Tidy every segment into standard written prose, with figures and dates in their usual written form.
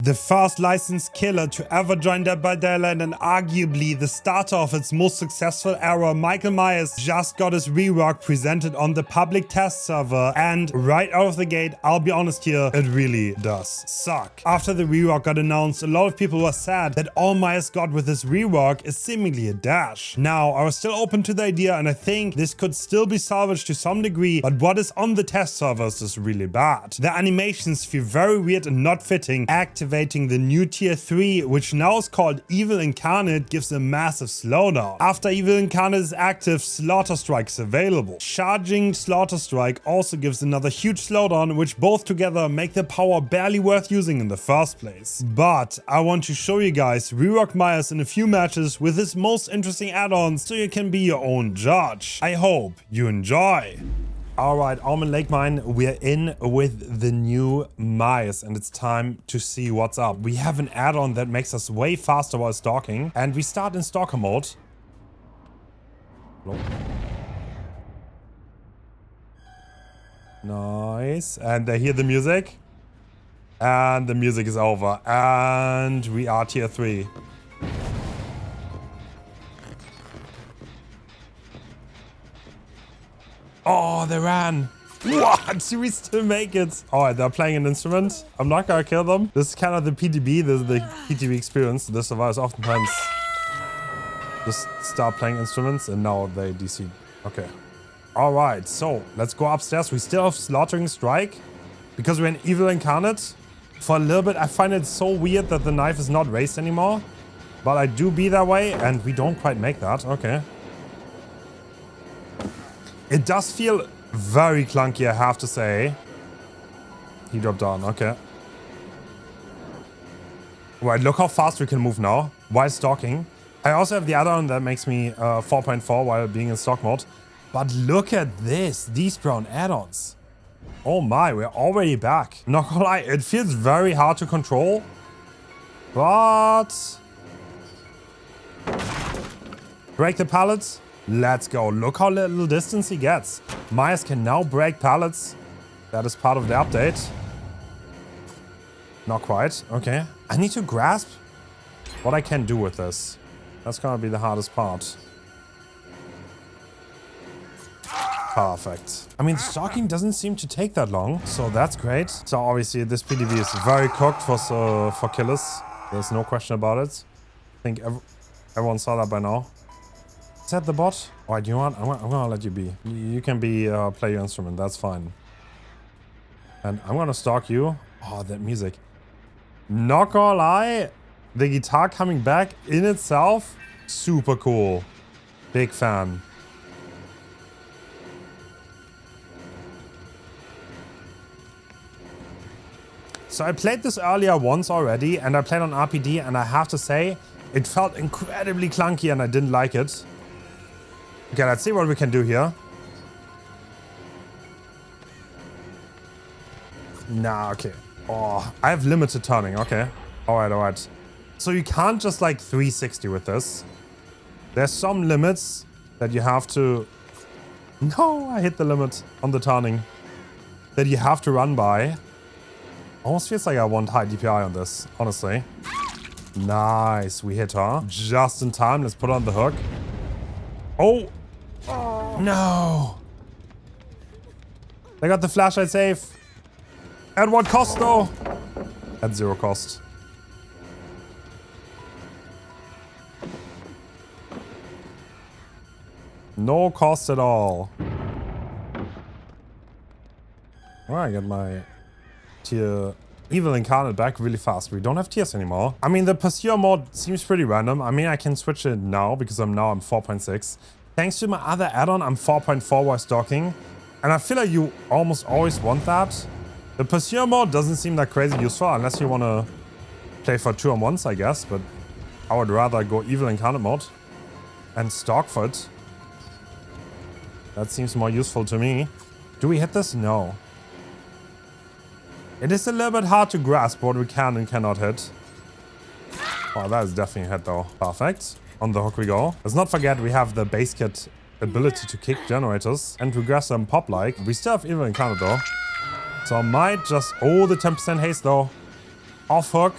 The first licensed killer to ever join Dead by Daylight and arguably the starter of its most successful era, Michael Myers just got his rework presented on the public test server, and right out of the gate, I'll be honest here, it really does suck. After the rework got announced, a lot of people were sad that all Myers got with his rework is seemingly a dash. Now, I was still open to the idea and I think this could still be salvaged to some degree, but what is on the test servers is really bad. The animations feel very weird and not fitting. Activating the new tier 3, which now is called Evil Incarnate, gives a massive slowdown. After Evil Incarnate is active, Slaughter Strike is available. Charging Slaughter Strike also gives another huge slowdown, which both together make the power barely worth using in the first place. But I want to show you guys Rework Myers in a few matches with his most interesting add-ons so you can be your own judge. I hope you enjoy. Alright, Almond Lake Mine, we're in with the new Myers and it's time to see what's up. We have an add-on that makes us way faster while stalking and we start in stalker mode. Hello? Nice. And they hear the music. And the music is over. And we are tier 3. Oh, they ran. What? We still make it. Alright, they're playing an instrument. I'm not gonna kill them. This is kind of the PTB, this is the PTB experience. The survivors oftentimes just start playing instruments and now they DC. Okay. Alright, so let's go upstairs. We still have Slaughtering Strike because we're an Evil Incarnate. For a little bit, I find it so weird that the knife is not raised anymore. But I do be that way and we don't quite make that. Okay. It does feel very clunky, I have to say. He dropped down, okay. Right, look how fast we can move now while stalking. I also have the add-on that makes me 4.4 while being in stock mode. But look at this, these brown add-ons. Oh my, we're already back. Not gonna lie, it feels very hard to control. But... break the pallets. Let's go. Look how little distance he gets. Myers can now break pallets. That is part of the update. Not quite. Okay. I need to grasp what I can do with this. That's gonna be the hardest part. Perfect. I mean, stalking doesn't seem to take that long, so that's great. So obviously this PDB is very cooked for killers. There's no question about it. I think everyone saw that by now. Is that the bot? Alright, you know what? I'm gonna let you be. You can be play your instrument. That's fine. And I'm gonna stalk you. Oh, that music. Not gonna lie, the guitar coming back in itself, super cool. Big fan. So I played this earlier once already, and I played on RPD, and I have to say, it felt incredibly clunky, and I didn't like it. Okay, let's see what we can do here. Nah, okay. Oh, I have limited turning. Okay. Alright, alright. So you can't just like 360 with this. There's some limits that you have to... No, I hit the limit on the turning. That you have to run by. Almost feels like I want high DPI on this, honestly. Nice, we hit her. Just in time, let's put on the hook. Oh! No! They got the flashlight safe. At what cost, though? At 0 cost. No cost at all. Alright, I got my tier Evil Incarnate back really fast. We don't have tiers anymore. I mean, the Pursuer mode seems pretty random. I mean, I can switch it now because I'm 4.6. Thanks to my other add-on, I'm 4.4 while stalking. And I feel like you almost always want that. The Pursuer mode doesn't seem that crazy useful unless you want to play for 2-on-1s, I guess. But I would rather go Evil Incarnate mode and stalk for it. That seems more useful to me. Do we hit this? No. It is a little bit hard to grasp what we can and cannot hit. Oh, that is definitely a hit though. Perfect. On the hook we go. Let's not forget we have the base kit ability to kick generators and regress them pop-like. We still have Evil Incarnate though. So I might just... Oh, the 10% haste though. Off hook.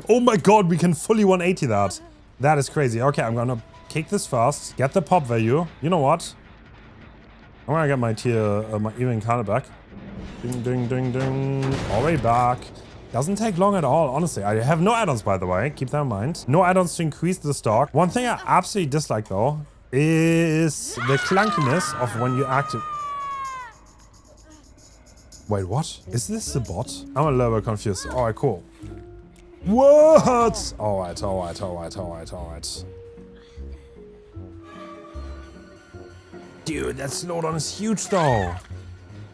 Oh my god, we can fully 180 that. That is crazy. Okay, I'm gonna kick this fast. Get the pop value. You know what? I'm gonna get my tier, my even incarnate back. Ding, ding, ding, ding. Already back. Doesn't take long at all, honestly. I have no add-ons, by the way. Keep that in mind. No add-ons to increase the stock. One thing I absolutely dislike, though, is the clunkiness of when you active... Wait, what? Is this the bot? I'm a little bit confused. Alright, cool. What? Alright. Dude, that slowdown is huge, though.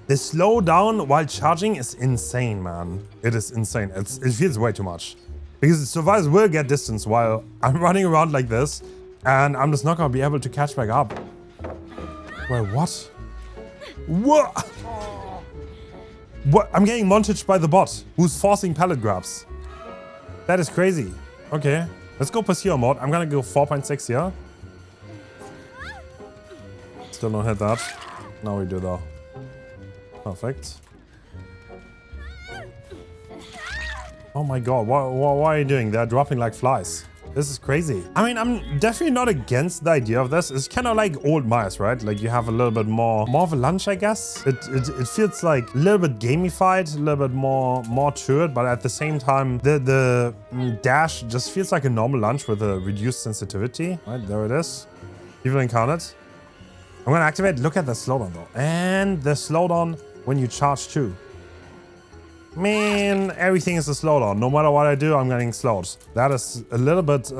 The slowdown while charging is insane, man. It is insane. It feels way too much. Because survivors will get distance while I'm running around like this, and I'm just not gonna be able to catch back up. Wait, what? What? What? I'm getting montaged by the bot, who's forcing pallet grabs. That is crazy. Okay, let's go Pursuer mode. I'm gonna go 4.6 here. Still don't hit that. Now we do though. Perfect. Oh my god, what are you doing? They're dropping like flies. This is crazy. I mean, I'm definitely not against the idea of this. It's kind of like old mice, right? Like you have a little bit more of a lunch, I guess. It feels like a little bit gamified, a little bit more to it, but at the same time, the dash just feels like a normal lunch with a reduced sensitivity. Right, there it is. Evil Incarnate. I'm gonna activate, look at the slowdown though. And the slowdown when you charge too. Man, everything is a slowdown. No matter what I do, I'm getting slowed. That is a little bit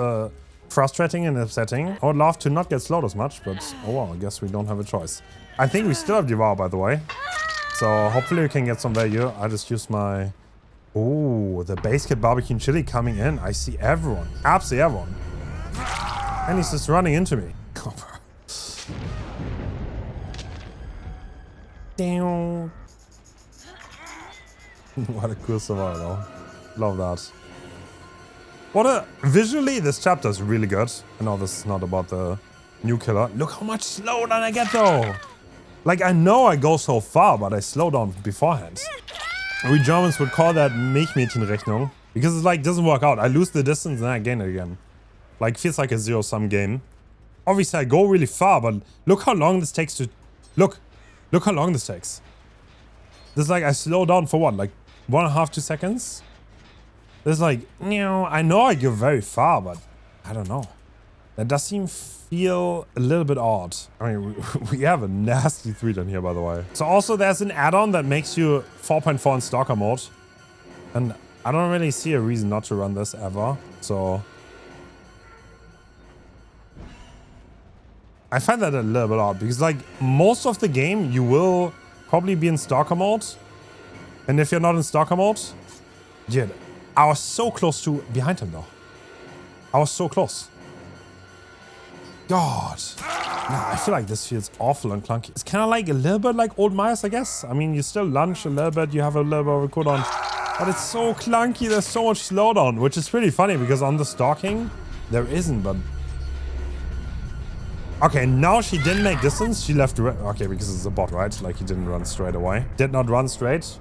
frustrating and upsetting. I would love to not get slowed as much, but oh well, I guess we don't have a choice. I think we still have Devour, by the way. So hopefully we can get some value. I just use my... Oh, the base kit barbecue and chili coming in. I see everyone. Absolutely everyone. And he's just running into me. Damn. What a cool survival. Love that. Visually, this chapter is really good. I know this is not about the new killer. Look how much slowdown I get though. Like, I know I go so far, but I slow down beforehand. We Germans would call that Milchmädchenrechnung. Because it like doesn't work out. I lose the distance and then I gain it again. Like, feels like a zero-sum game. Obviously, I go really far, but look how long this takes to... Look how long this takes. This is like, I slow down for what? Like 1.5 to 2 seconds? This is like, you know, I know I go very far, but I don't know. That does feel a little bit odd. I mean, we have a nasty 3 down here, by the way. So also there's an add-on that makes you 4.4 in stalker mode. And I don't really see a reason not to run this ever. So I find that a little bit odd because like most of the game you will probably be in stalker mode. And if you're not in stalker mode, dude, I was so close to behind him though. I was so close. God. Nah, I feel like this feels awful and clunky. It's kind of like a little bit like old mice, I guess. I mean, you still lunge a little bit, you have a little bit of a cooldown. But it's so clunky, there's so much slowdown, which is pretty funny because on the stalking, there isn't, but... Okay, now she didn't make distance, she left... Okay, because it's a bot, right? Like, he didn't run straight away. Did not run straight.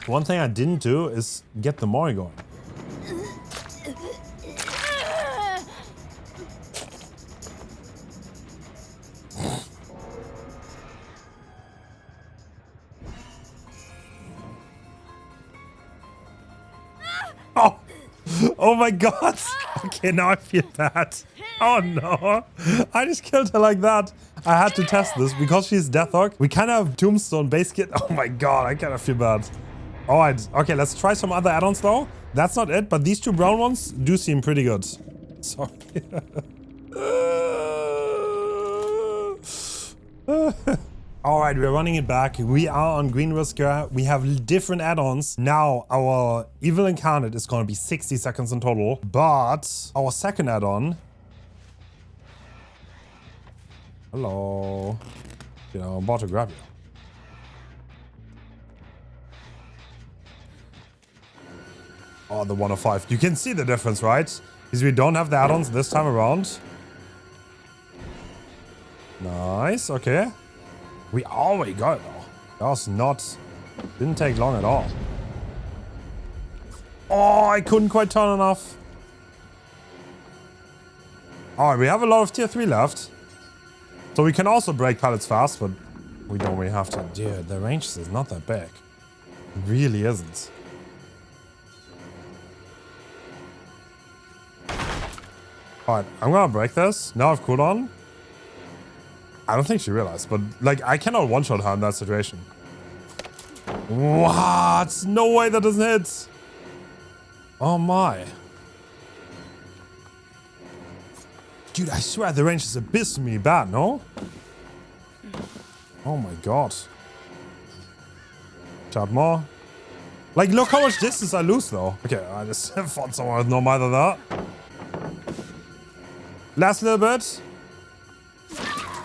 One thing I didn't do is get the Mori going. Oh! Oh my god! Okay, now I feel bad. Oh no! I just killed her like that. I had to test this because she's Deathhawk. We kind of have Tombstone base kit. Oh my god, I kind of feel bad. Alright, okay, let's try some other add-ons though. That's not it, but these 2 brown ones do seem pretty good. Sorry. Alright, we're running it back. We are on Green Whisker. We have different add-ons. Now, our Evil Incarnate is going to be 60 seconds in total. But our second add-on... Hello. You know, I'm about to grab you. Oh, the 105. You can see the difference, right? Because we don't have the add-ons this time around. Nice, okay. We already got it though. That was not... Didn't take long at all. Oh, I couldn't quite turn enough. Alright, we have a lot of tier 3 left. So we can also break pallets fast, but we don't really have to. Dude, the range is not that big. It really isn't. Alright, I'm gonna break this. Now I've cooldown. I don't think she realized, but like I cannot one-shot her in that situation. What? No way that doesn't hit. Oh my. Dude, I swear the range is abysmally bad, no? Oh my god. Chat more. Like, look how much distance I lose, though. Okay, I just fought someone with no mind of that. Last little bit.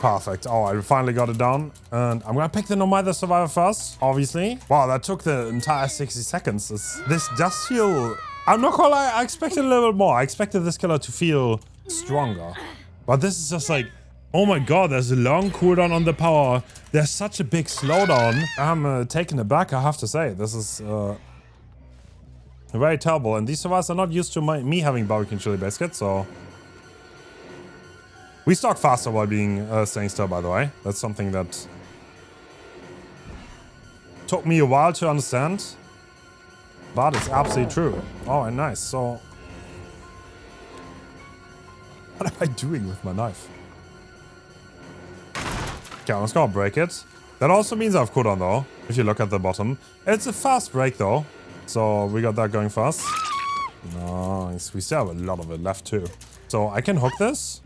Perfect. Oh, I finally got it down. And I'm gonna pick the No Mither Survivor first, obviously. Wow, that took the entire 60 seconds. This does feel... I'm not gonna lie, I expected a little bit more. I expected this killer to feel stronger. But this is just like... Oh my god, there's a long cooldown on the power. There's such a big slowdown. I'm taken aback, I have to say. This is very terrible. And these survivors are not used to me having barbecue and chili biscuits, so... We stock faster while being staying still, by the way. That's something that took me a while to understand. But it's absolutely true. Oh, and nice. So... What am I doing with my knife? Okay, I'm just gonna break it. That also means I've cooldown though, if you look at the bottom. It's a fast break though. So we got that going fast. Nice. We still have a lot of it left too. So I can hook this.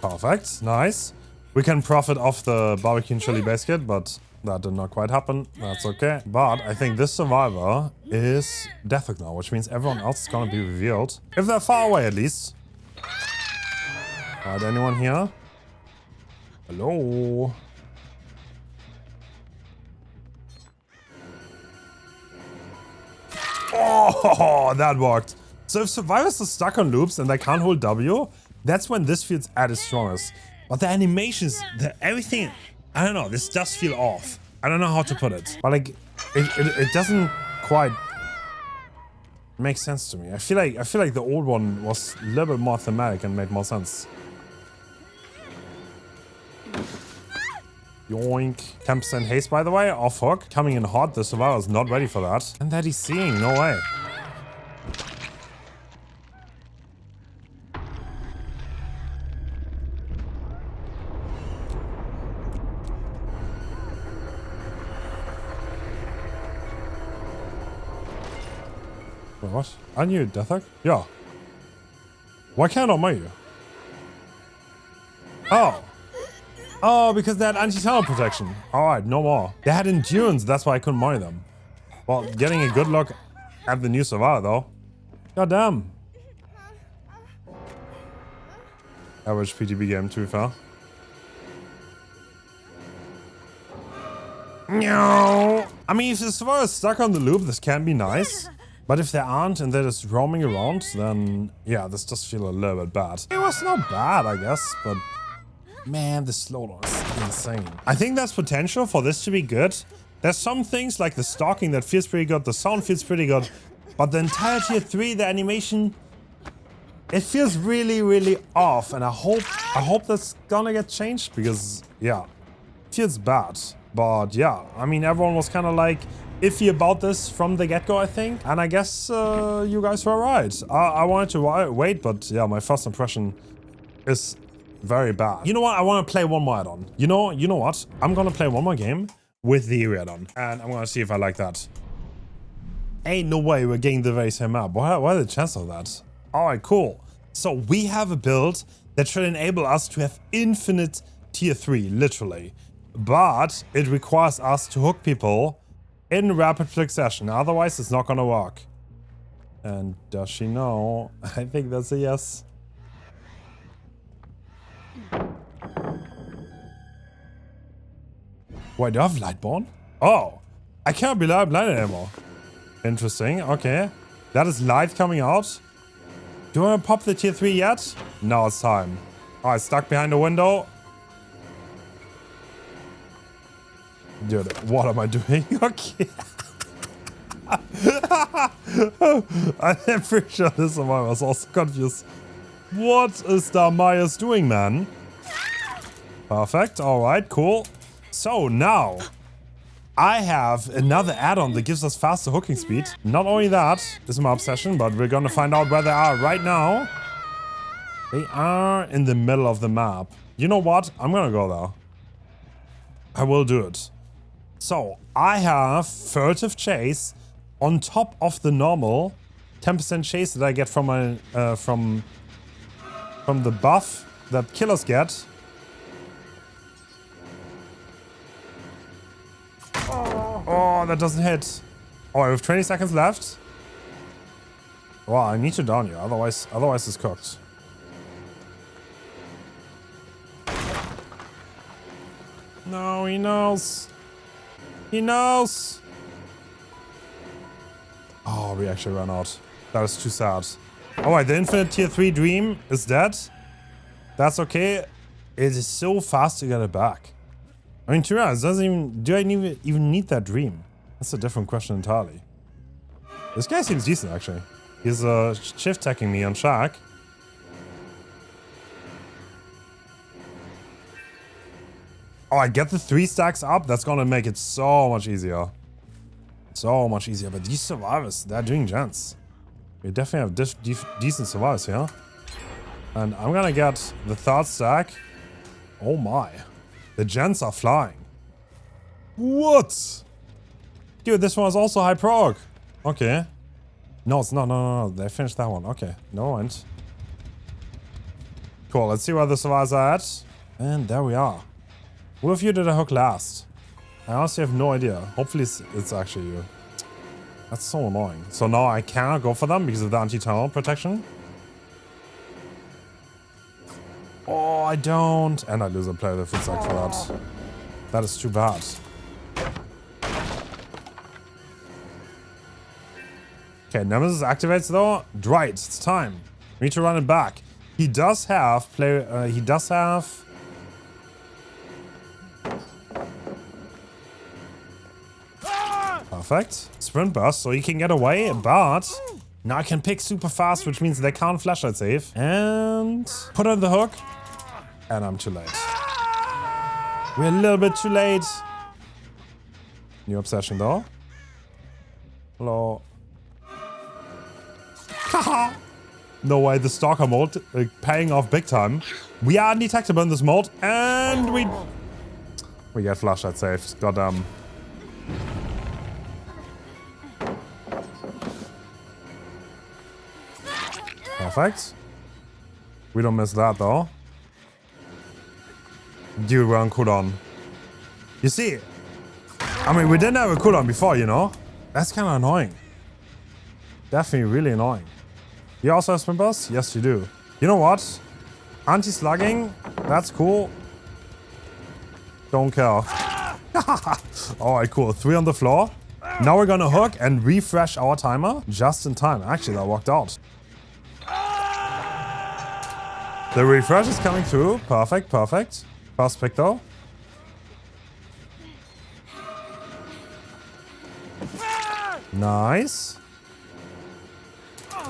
Perfect. Nice. We can profit off the barbecue and chili biscuit, but that did not quite happen. That's okay. But I think this survivor is death now, which means everyone else is gonna be revealed. If they're far away, at least. Alright, anyone here? Hello? Oh, that worked. So if survivors are stuck on loops and they can't hold W, that's when this feels at its strongest. But the animations, everything, I don't know, this does feel off. I don't know how to put it. But like, it doesn't quite make sense to me. I feel like the old one was a little bit more thematic and made more sense. Yoink. 10% haste, by the way, off hook. Coming in hot, the survivor is not ready for that. And that he's seeing, no way. Wait, what? Aren't you Death Hook? Yeah. Why can't I know you? Oh. Oh, because they had anti-tunnel protection. Alright, no more. They had endurance, that's why I couldn't mine them. Well, getting a good look at the new survivor, though. God damn. Average PTB game, to be fair. No. I mean, if the survivor is stuck on the loop, this can be nice. But if they aren't and they're just roaming around, then yeah, this does feel a little bit bad. It was not bad, I guess, but man, the slowdown is insane. I think there's potential for this to be good. There's some things like the stalking that feels pretty good, the sound feels pretty good, but the entire tier 3, the animation, it feels really, really off. And I hope that's gonna get changed because yeah, it feels bad. But yeah, I mean, everyone was kind of like iffy about this from the get-go, I think. And I guess you guys were right. I wanted to wait, but yeah, my first impression is very bad. You know what? I want to play one more add-on. You know what? I'm gonna play one more game with the area add-on, and I'm gonna see if I like that. Ain't no way we're getting the very same map. What are the chances of that? All right, cool. So we have a build that should enable us to have infinite tier 3, literally. But it requires us to hook people in rapid succession. Otherwise, it's not gonna work. And does she know? I think that's a yes. Wait, do I have Lightborn? Oh, I can't be blinded anymore. Interesting, okay. That is light coming out. Do you want to pop the tier 3 yet? Now it's time. Oh, it's stuck behind the window. Dude, what am I doing? Okay. I'm pretty sure this one was also confused. What is Darmayus doing, man? Perfect. All right, cool. So now I have another add-on that gives us faster hooking speed. Not only that is my obsession, but we're gonna find out where they are right now. They are in the middle of the map. You know what? I'm gonna go there. I will do it. So I have furtive chase on top of the normal 10% chase that I get from my from the buff that killers get. Oh, that doesn't hit. Oh, I have 20 seconds left. Well, I need to down you, otherwise it's cooked. No, he knows. He knows. Oh, we actually ran out. That was too sad. Alright, the infinite tier 3 dream is dead. That's okay. It is so fast to get it back. I mean, to be honest, do I even need that dream? That's a different question entirely. This guy seems decent, actually. He's shift tacking me on Shark. Oh, I get the 3 stacks up. That's gonna make it so much easier. So much easier. But these survivors, they're doing gens. We definitely have decent survivors here. And I'm gonna get the 3rd stack. Oh my. The gens are flying. What? Dude, this one is also high prog. Okay. No, it's not. No. They finished that one. Okay. No mind. Cool. Let's see where the survivors are at. And there we are. Who of you did I hook last? I honestly have no idea. Hopefully it's actually you. That's so annoying. So now I cannot go for them because of the anti-tunnel protection. Oh, I don't. And I lose a player that fits like for that. That is too bad. Okay, Nemesis activates though. Right, it's time. We need to run it back. He does have Perfect. Sprint burst, so he can get away, but now I can pick super fast, which means they can't flashlight save. And put on the hook. And I'm too late. We're a little bit too late. New obsession though. Hello. Haha. No way, the stalker mode paying off big time. We are undetectable in this mode, and we get flashlight saved. Goddamn. Perfect. We don't miss that though. Dude, we're on cooldown. You see, I mean, we didn't have a cooldown before, you know? That's kind of annoying. Definitely really annoying. You also have sprint burst? Yes, you do. You know what? Anti-slugging, that's cool. Don't care. Alright, cool. 3 on the floor. Now we're gonna hook and refresh our timer just in time. Actually, that worked out. The refresh is coming through. Perfect, perfect. Fast pick though. Nice.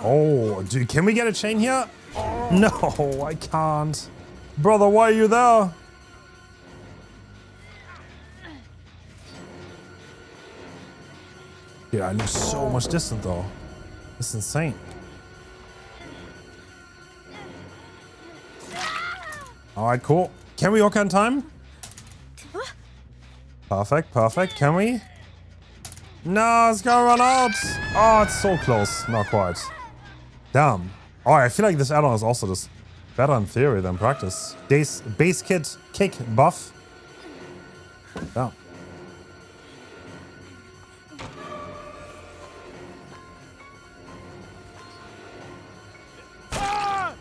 Oh, dude, can we get a chain here? No, I can't. Brother, why are you there? Yeah, I lose so much distance though. It's insane. Alright, cool. Can we hook on time? Perfect, perfect. Can we? No, it's gonna run out. Oh, it's so close. Not quite. Damn. Oh, I feel like this add-on is also just better in theory than practice. Base kit kick buff. Damn.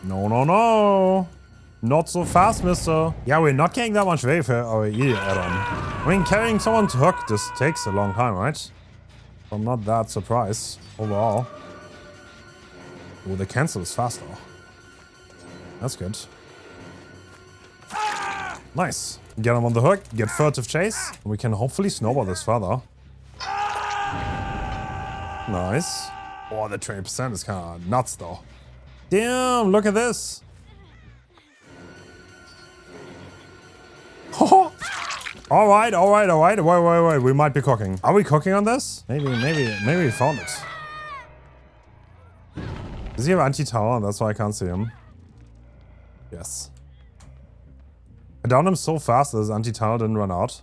No, no, no. Not so fast, mister. Yeah, we're not getting that much weight for our idiot add-on. I mean, carrying someone to hook just takes a long time, right? I'm not that surprised overall. Oh, the cancel is fast though. That's good. Nice. Get him on the hook, get furtive chase. We can hopefully snowball this further. Nice. Oh, the 20% is kind of nuts though. Damn, look at this. All right. Wait. We might be cooking. Are we cooking on this? Maybe we found it. Does he have anti-tower? That's why I can't see him. Yes. I downed him so fast that his anti-tower didn't run out.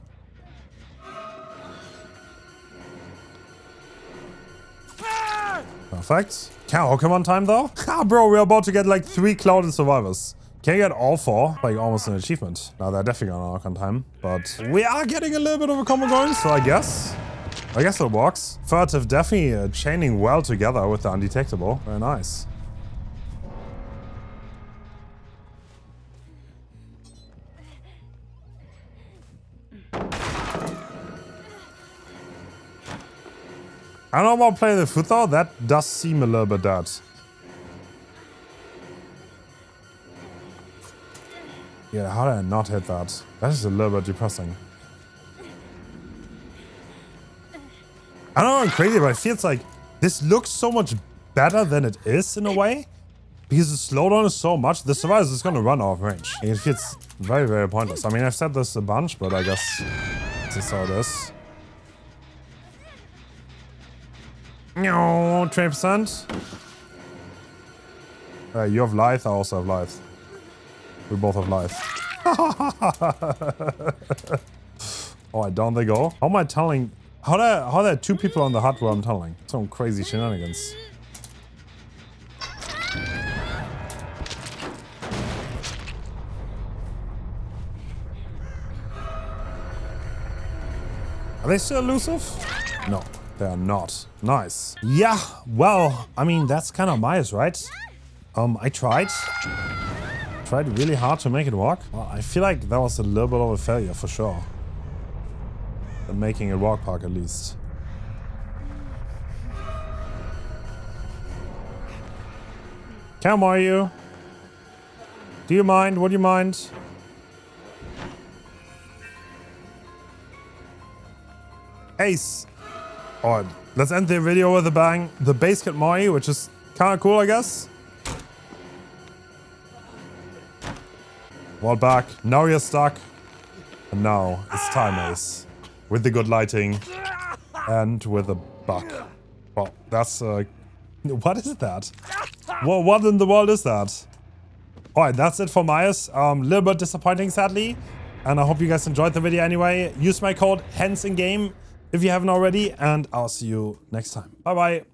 Perfect. Can't hook him on time though. Ah, bro, we're about to get like 3 clouded survivors. Can you get all 4? Like almost an achievement. Now they're definitely gonna hook on time, but we are getting a little bit of a combo going, so I guess it works. Furtive definitely chaining well together with the undetectable. Very nice. I don't know about playing the foot though, that does seem a little bit dead. Yeah, how did I not hit that? That is a little bit depressing. I don't know, I'm crazy, but it feels like this looks so much better than it is in a way. Because the slowdown is so much, the survivor is going to run out of range. And it feels very, very pointless. I mean, I've said this a bunch, but I guess this is how it is. No, 20%. You have life, I also have life. We both have life. Alright, down they go. How am I tunneling? How are there 2 people on the hut where I'm tunneling? Some crazy shenanigans. Are they still elusive? No, they are not. Nice. Yeah, well, I mean, that's kind of biased, right? I tried really hard to make it work. Well, I feel like that was a little bit of a failure for sure. And making it work park at least. Cam, are you? Do you mind? Would you mind? Ace. Alright, let's end the video with a bang. The base kit Moi, which is kind of cool, I guess. Wall back. Now you're stuck. And now it's time, Ace. With the good lighting. And with a buck. Well, that's what is that? What in the world is that? Alright, that's it for Myers. Little bit disappointing, sadly. And I hope you guys enjoyed the video anyway. Use my code HENS in game if you haven't already. And I'll see you next time. Bye bye.